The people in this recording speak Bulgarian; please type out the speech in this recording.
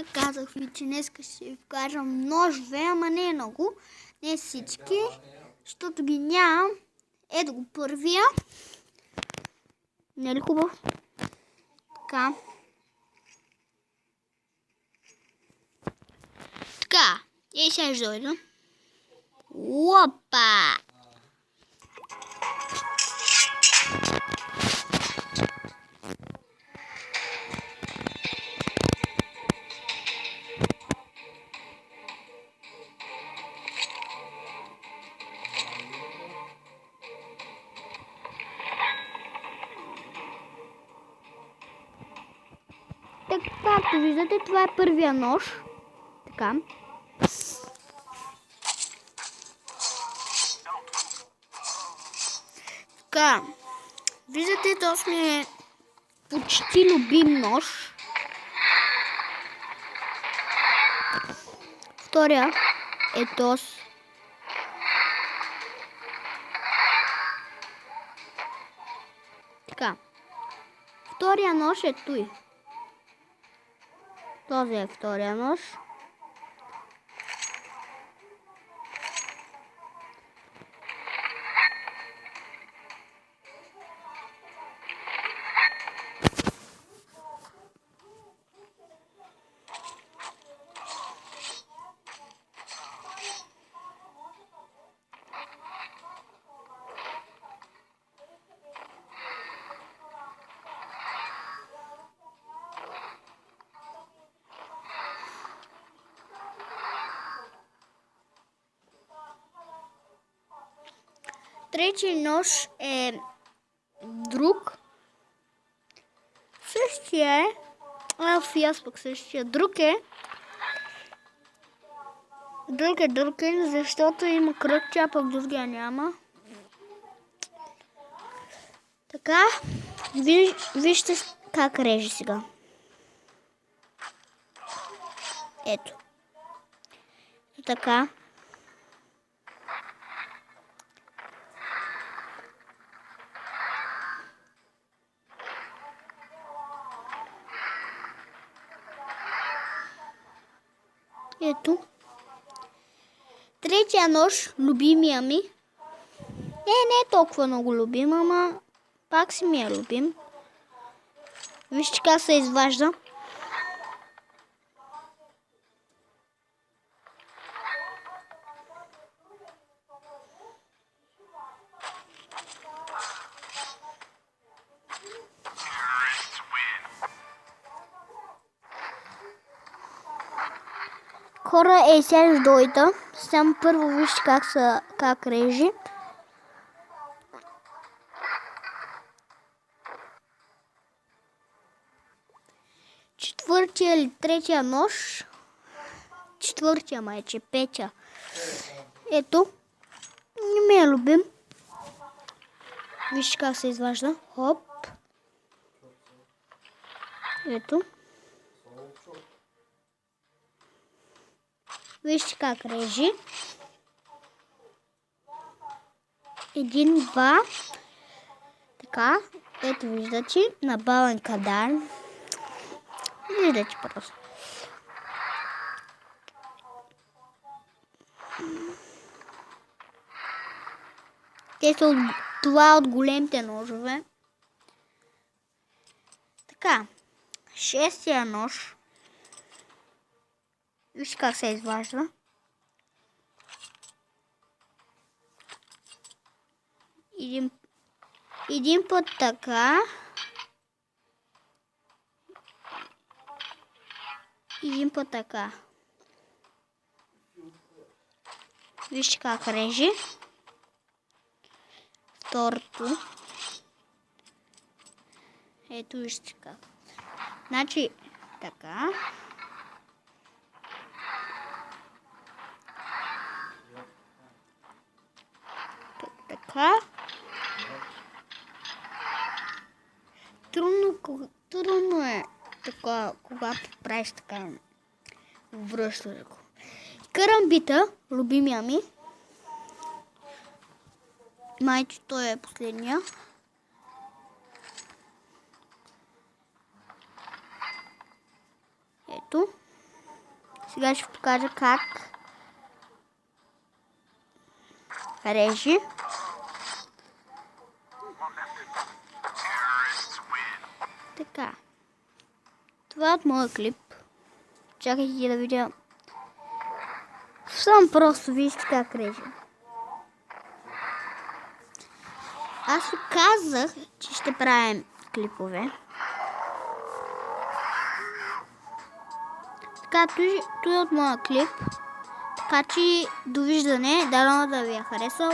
Казах ви, че днес ще ви вкажам ножове, ама не много. Не всички, защото ги нямам. Ето го първия. Не е ли хубав? Така. Така. И сега ще дойда. Опа! Така, както виждате, това е първия нож. Така. Така. Виждате, този ми е почти любим нож. Втория е този. Така. Втория нож е той. Този е втория нож. Третия нож е друг. Същия е. Аз пък същия. Друг е, защото има кръгче, а пък другия няма. Така. Вижте как реже сега. Ето. Така. Ето. Третия нож, любимия ми. Не е толкова много любим, ама пак си ми е любим. Вижте как се изважда. Хора, сега ще дойда. Само първо вижте как режи. Четвъртия или третия нож. Четвъртия майче, петия. Ето. Не ми е любим. Вижте как се изважда. Хоп. Ето. Вижте как режи. 1, 2. Така. Ето виждате. На бален кадар. Виждате просто. Те са това от големите ножове. Така. Шестия нож. Вижте как се изважда. Един път така. Един път така. Вижте как режи. Второто. Ето вижте как. Значи така. Така. Трудно е така, когато правиш така връщането. Карамбита, любимия ми. Майче, той е последния. Ето. Сега ще покажа как режи. Така. Това е от моя клип. Чакайте да видя. Само просто вижте как режа. Аз казах, че ще правим клипове. Така, той е от моя клип. Така че довиждане, дано да ви е харесал.